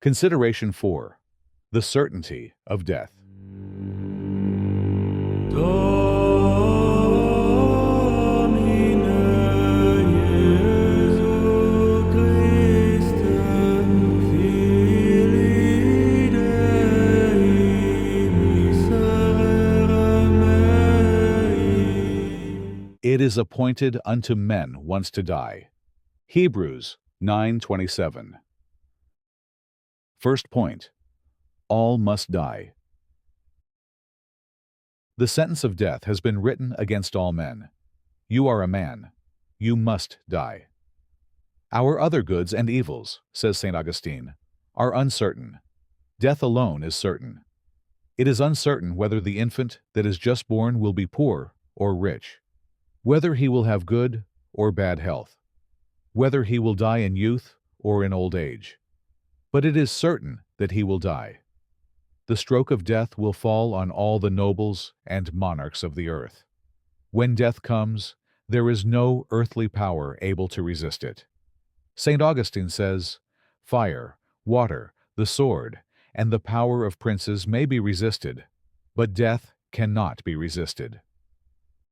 Consideration 4. The certainty of death. It is appointed unto men once to die. Hebrews 9:27. First point. All must die. The sentence of death has been written against all men. You are a man. You must die. Our other goods and evils, says St. Augustine, are uncertain. Death alone is certain. It is uncertain whether the infant that is just born will be poor or rich, whether he will have good or bad health, whether he will die in youth or in old age. But it is certain that he will die. The stroke of death will fall on all the nobles and monarchs of the earth. When death comes, there is no earthly power able to resist it. St. Augustine says, "Fire, water, the sword, and the power of princes may be resisted, but death cannot be resisted."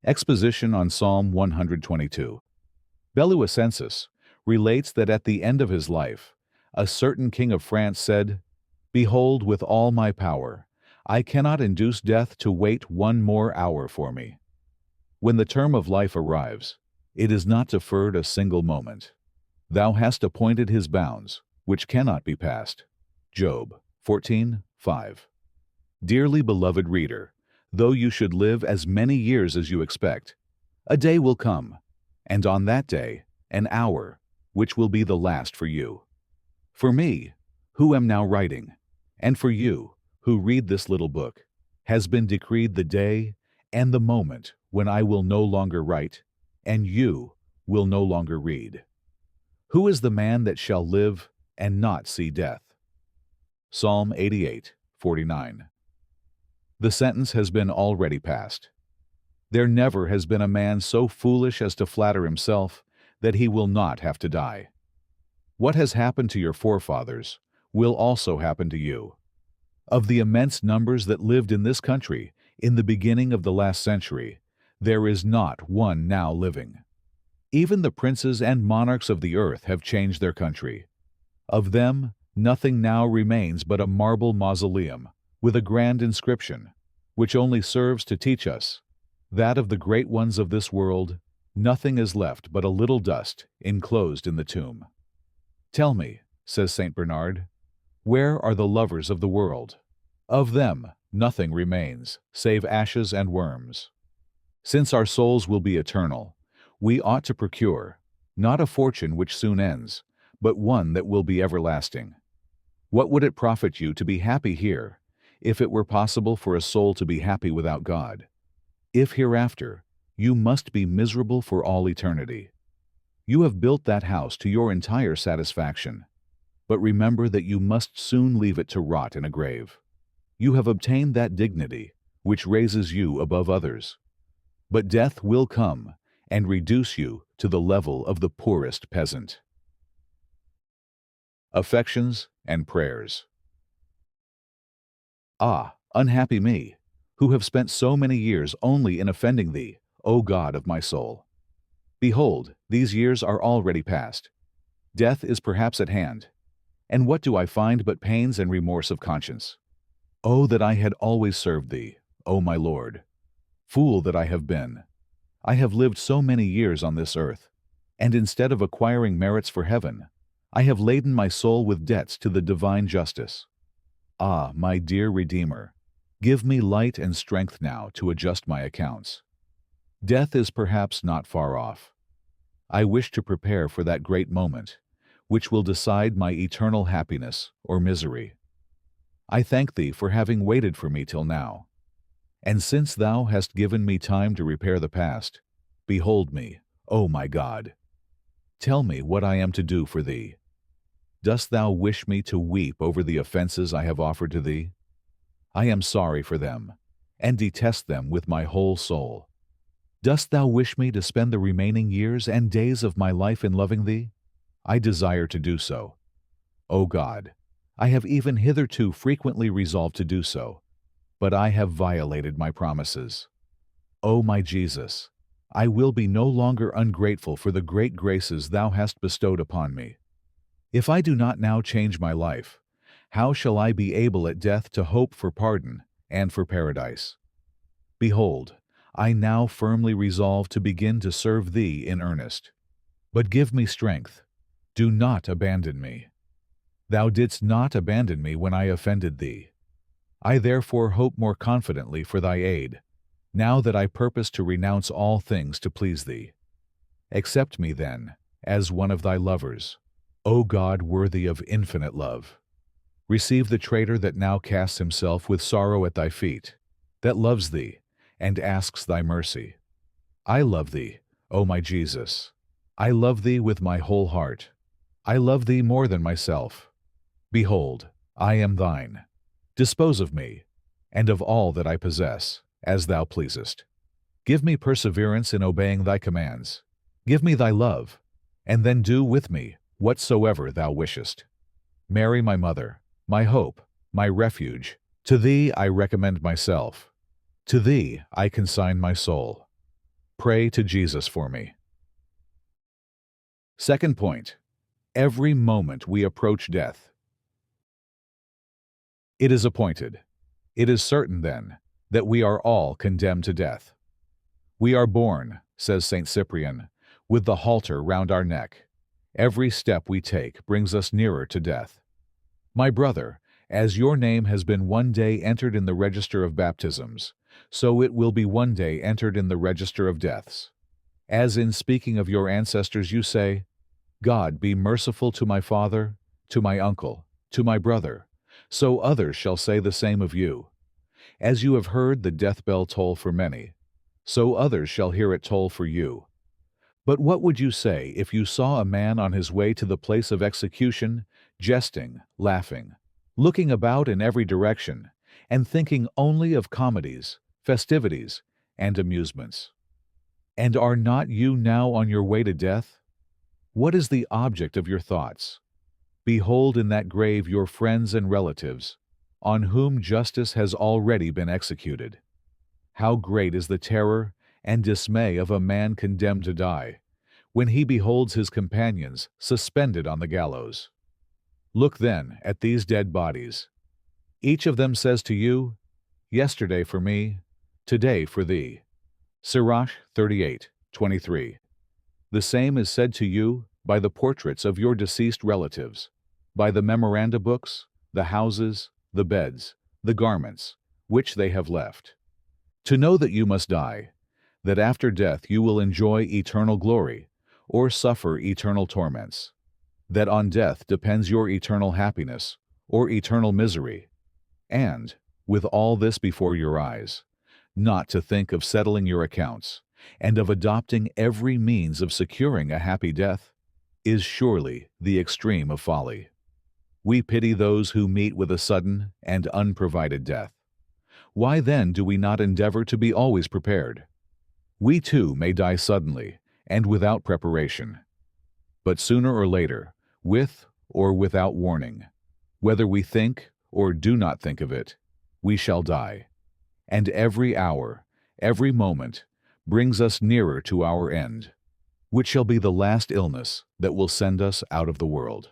Exposition on Psalm 122. Belluacensis relates that at the end of his life, a certain king of France said, "Behold, with all my power, I cannot induce death to wait one more hour for me." When the term of life arrives, it is not deferred a single moment. Thou hast appointed his bounds, which cannot be passed. Job 14:5. Dearly beloved reader, though you should live as many years as you expect, a day will come, and on that day, an hour, which will be the last for you. For me, who am now writing, and for you, who read this little book, has been decreed the day and the moment when I will no longer write, and you will no longer read. Who is the man that shall live and not see death? Psalm 88:49. The sentence has been already passed. There never has been a man so foolish as to flatter himself that he will not have to die. What has happened to your forefathers will also happen to you. Of the immense numbers that lived in this country in the beginning of the last century, there is not one now living. Even the princes and monarchs of the earth have changed their country. Of them, nothing now remains but a marble mausoleum with a grand inscription, which only serves to teach us that of the great ones of this world, nothing is left but a little dust enclosed in the tomb. Tell me, says St. Bernard, where are the lovers of the world? Of them nothing remains, save ashes and worms. Since our souls will be eternal, we ought to procure, not a fortune which soon ends, but one that will be everlasting. What would it profit you to be happy here, if it were possible for a soul to be happy without God? If hereafter, you must be miserable for all eternity. You have built that house to your entire satisfaction, but remember that you must soon leave it to rot in a grave. You have obtained that dignity which raises you above others, but death will come and reduce you to the level of the poorest peasant. Affections and prayers. Ah, unhappy me, who have spent so many years only in offending thee, O God of my soul. Behold, these years are already past. Death is perhaps at hand. And what do I find but pains and remorse of conscience? Oh, that I had always served thee, O my Lord! Fool that I have been! I have lived so many years on this earth, and instead of acquiring merits for heaven, I have laden my soul with debts to the divine justice. Ah, my dear Redeemer, give me light and strength now to adjust my accounts. Death is perhaps not far off. I wish to prepare for that great moment, which will decide my eternal happiness or misery. I thank thee for having waited for me till now. And since thou hast given me time to repair the past, behold me, O my God. Tell me what I am to do for thee. Dost thou wish me to weep over the offenses I have offered to thee? I am sorry for them, and detest them with my whole soul. Dost thou wish me to spend the remaining years and days of my life in loving thee? I desire to do so. O God, I have even hitherto frequently resolved to do so, but I have violated my promises. O my Jesus, I will be no longer ungrateful for the great graces Thou hast bestowed upon me. If I do not now change my life, how shall I be able at death to hope for pardon and for paradise? Behold, I now firmly resolve to begin to serve Thee in earnest. But give me strength. Do not abandon me. Thou didst not abandon me when I offended Thee. I therefore hope more confidently for Thy aid, now that I purpose to renounce all things to please Thee. Accept me, then, as one of Thy lovers, O God worthy of infinite love. Receive the traitor that now casts himself with sorrow at Thy feet, that loves Thee, and asks Thy mercy. I love Thee, O my Jesus. I love Thee with my whole heart. I love Thee more than myself. Behold, I am Thine. Dispose of me, and of all that I possess, as Thou pleasest. Give me perseverance in obeying Thy commands. Give me Thy love, and then do with me whatsoever Thou wishest. Mary, my mother, my hope, my refuge, to Thee I recommend myself. To Thee I consign my soul. Pray to Jesus for me. Second point, every moment we approach death. It is appointed. It is certain, then, that we are all condemned to death. We are born, says St. Cyprian, with the halter round our neck. Every step we take brings us nearer to death. My brother, as your name has been one day entered in the register of baptisms, so it will be one day entered in the register of deaths. As in speaking of your ancestors you say, God be merciful to my father, to my uncle, to my brother, so others shall say the same of you. As you have heard the death bell toll for many, so others shall hear it toll for you. But what would you say if you saw a man on his way to the place of execution, jesting, laughing, looking about in every direction, and thinking only of comedies, festivities, and amusements? And are not you now on your way to death? What is the object of your thoughts? Behold in that grave your friends and relatives, on whom justice has already been executed. How great is the terror and dismay of a man condemned to die, when he beholds his companions suspended on the gallows. Look then at these dead bodies. Each of them says to you, yesterday for me, today for thee. Sirach 38:23. The same is said to you by the portraits of your deceased relatives, by the memoranda books, the houses, the beds, the garments, which they have left. To know that you must die, that after death you will enjoy eternal glory, or suffer eternal torments, that on death depends your eternal happiness, or eternal misery, and, with all this before your eyes, not to think of settling your accounts, and of adopting every means of securing a happy death, is surely the extreme of folly. We pity those who meet with a sudden and unprovided death. Why then do we not endeavor to be always prepared? We too may die suddenly and without preparation. But sooner or later, with or without warning, whether we think or do not think of it, we shall die. And every hour, every moment, brings us nearer to our end, which shall be the last illness that will send us out of the world.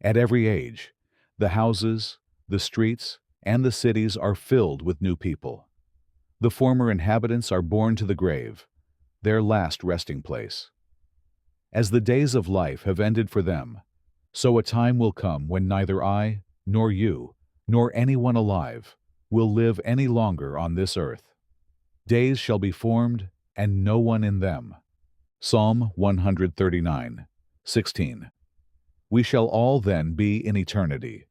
At every age, the houses, the streets, and the cities are filled with new people. The former inhabitants are borne to the grave, their last resting place. As the days of life have ended for them, so a time will come when neither I, nor you, nor anyone alive will live any longer on this earth. Days shall be formed, and no one in them. Psalm 139:16. We shall all then be in eternity,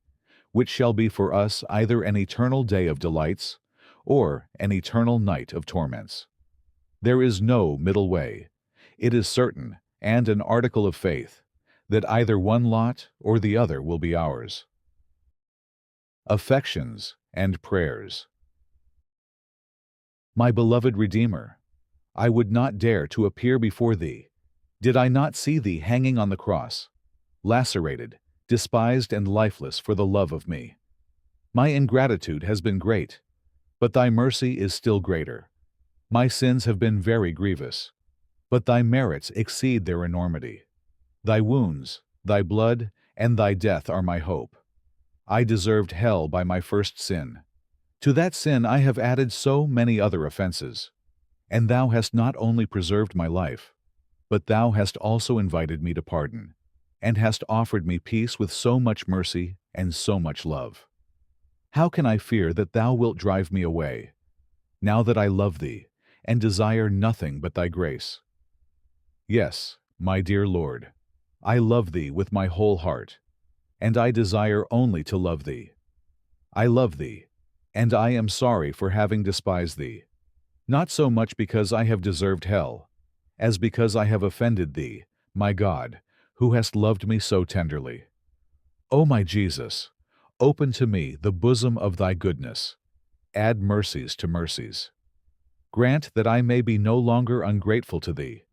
which shall be for us either an eternal day of delights, or an eternal night of torments. There is no middle way. It is certain, and an article of faith, that either one lot or the other will be ours. Affections and prayers. My beloved Redeemer, I would not dare to appear before Thee, did I not see Thee hanging on the cross, lacerated, despised and lifeless for the love of me. My ingratitude has been great, but thy mercy is still greater. My sins have been very grievous, but thy merits exceed their enormity. Thy wounds, thy blood, and thy death are my hope. I deserved hell by my first sin. To that sin I have added so many other offenses. And thou hast not only preserved my life, but thou hast also invited me to pardon, and hast offered me peace with so much mercy and so much love. How can I fear that thou wilt drive me away, now that I love thee, and desire nothing but thy grace? Yes, my dear Lord, I love thee with my whole heart, and I desire only to love thee. I love thee, and I am sorry for having despised thee, not so much because I have deserved hell, as because I have offended thee, my God, who hast loved me so tenderly. O my Jesus, open to me the bosom of thy goodness. Add mercies to mercies. Grant that I may be no longer ungrateful to thee.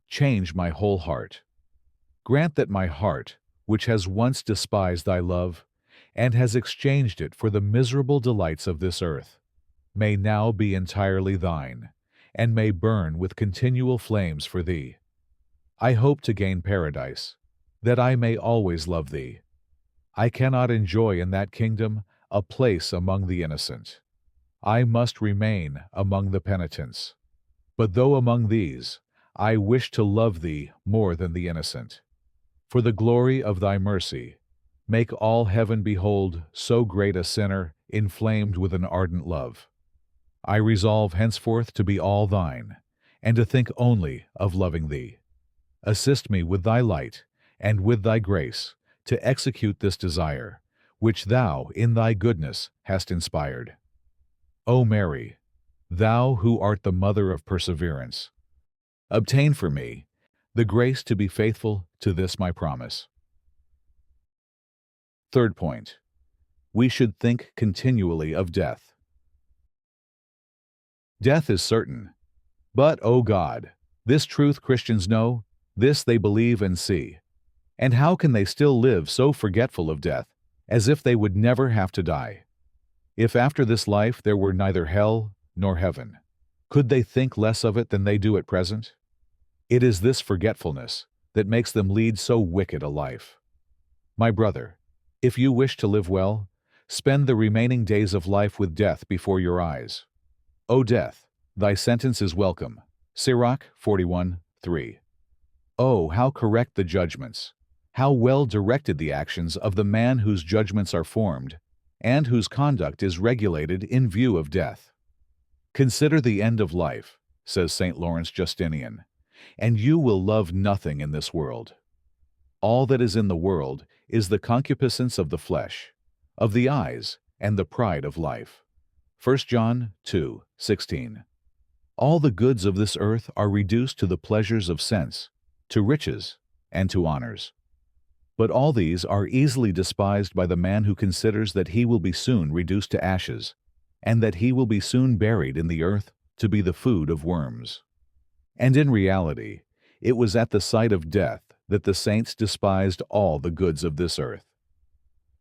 Change my whole heart. Grant that my heart, which has once despised thy love, and has exchanged it for the miserable delights of this earth, may now be entirely thine, and may burn with continual flames for thee. I hope to gain paradise, that I may always love thee. I cannot enjoy in that kingdom a place among the innocent. I must remain among the penitents. But though among these, I wish to love thee more than the innocent. For the glory of thy mercy, make all heaven behold so great a sinner inflamed with an ardent love. I resolve henceforth to be all thine, and to think only of loving thee. Assist me with thy light, and with thy grace, to execute this desire, which thou, in thy goodness, hast inspired. O Mary, thou who art the mother of perseverance, obtain for me the grace to be faithful to this my promise. Third point, we should think continually of death. Death is certain. But, O God, this truth Christians know, this they believe and see. And how can they still live so forgetful of death, as if they would never have to die? If after this life there were neither hell nor heaven, could they think less of it than they do at present? It is this forgetfulness that makes them lead so wicked a life. My brother, if you wish to live well, spend the remaining days of life with death before your eyes. O death, thy sentence is welcome. Sirach 41:3. Oh, how correct the judgments, how well directed the actions of the man whose judgments are formed, and whose conduct is regulated in view of death. Consider the end of life, says St. Lawrence Justinian, and you will love nothing in this world. All that is in the world is the concupiscence of the flesh, of the eyes, and the pride of life. 1 John 2:16. All the goods of this earth are reduced to the pleasures of sense, to riches, and to honors. But all these are easily despised by the man who considers that he will be soon reduced to ashes, and that he will be soon buried in the earth to be the food of worms. And in reality, it was at the sight of death that the saints despised all the goods of this earth.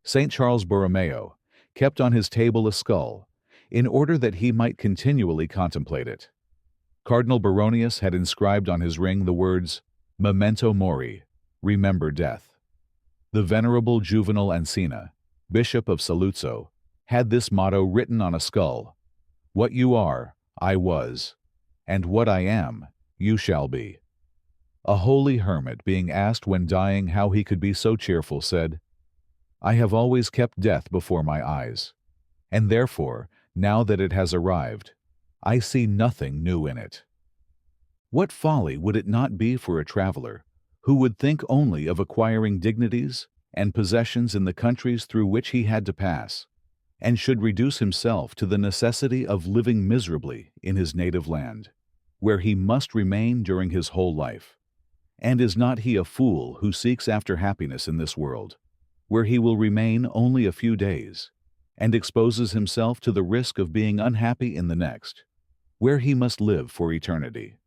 St. Charles Borromeo kept on his table a skull, in order that he might continually contemplate it. Cardinal Baronius had inscribed on his ring the words, Memento Mori, remember death. The venerable Juvenal Ancina, Bishop of Saluzzo, had this motto written on a skull, What you are, I was, and what I am, you shall be. A holy hermit, being asked when dying how he could be so cheerful, said, I have always kept death before my eyes, and therefore, now that it has arrived, I see nothing new in it. What folly would it not be for a traveler who would think only of acquiring dignities and possessions in the countries through which he had to pass, and should reduce himself to the necessity of living miserably in his native land, where he must remain during his whole life? And is not he a fool who seeks after happiness in this world, where he will remain only a few days, and exposes himself to the risk of being unhappy in the next, where he must live for eternity?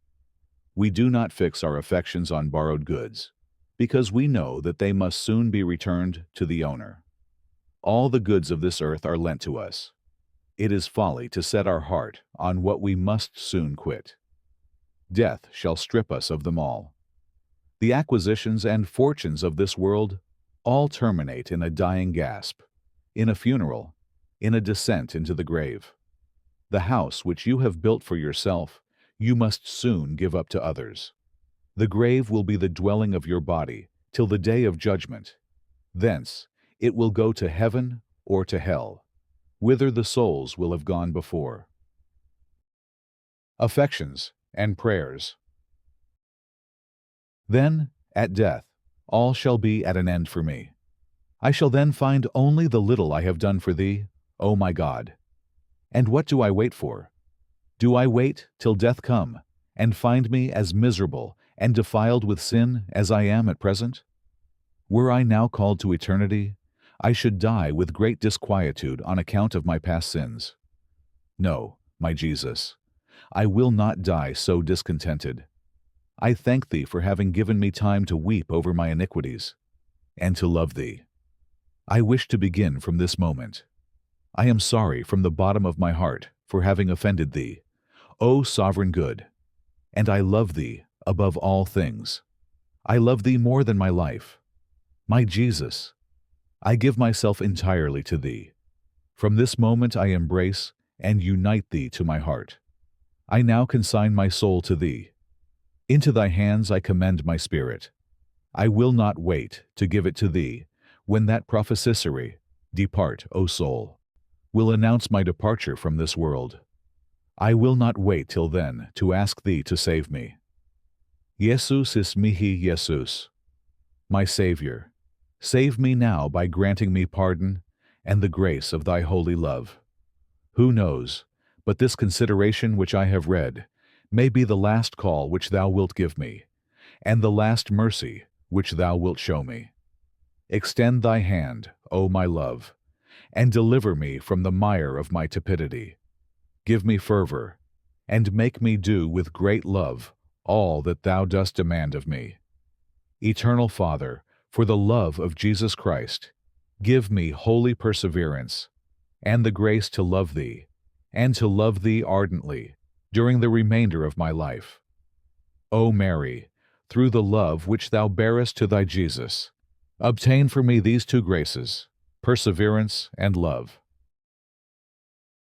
We do not fix our affections on borrowed goods, because we know that they must soon be returned to the owner. All the goods of this earth are lent to us. It is folly to set our heart on what we must soon quit. Death shall strip us of them all. The acquisitions and fortunes of this world all terminate in a dying gasp, in a funeral, in a descent into the grave. The house which you have built for yourself, you must soon give up to others. The grave will be the dwelling of your body till the day of judgment. Thence it will go to heaven or to hell, whither the souls will have gone before. Affections and prayers. Then, at death, all shall be at an end for me. I shall then find only the little I have done for thee, O my God. And what do I wait for? Do I wait till death come, and find me as miserable and defiled with sin as I am at present? Were I now called to eternity, I should die with great disquietude on account of my past sins. No, my Jesus, I will not die so discontented. I thank Thee for having given me time to weep over my iniquities, and to love Thee. I wish to begin from this moment. I am sorry from the bottom of my heart for having offended Thee, O sovereign good, and I love Thee above all things. I love Thee more than my life. My Jesus, I give myself entirely to Thee. From this moment I embrace and unite Thee to my heart. I now consign my soul to Thee. Into Thy hands I commend my spirit. I will not wait to give it to Thee when that prophesycery, "Depart, O soul," will announce my departure from this world. I will not wait till then to ask Thee to save me. Jesus is mihi Jesus. My Savior, save me now by granting me pardon and the grace of Thy holy love. Who knows, but this consideration which I have read may be the last call which Thou wilt give me, and the last mercy which Thou wilt show me. Extend Thy hand, O my love, and deliver me from the mire of my tepidity. Give me fervor, and make me do with great love all that Thou dost demand of me. Eternal Father, for the love of Jesus Christ, give me holy perseverance, and the grace to love Thee, and to love Thee ardently, during the remainder of my life. O Mary, through the love which Thou bearest to Thy Jesus, obtain for me these two graces, perseverance and love.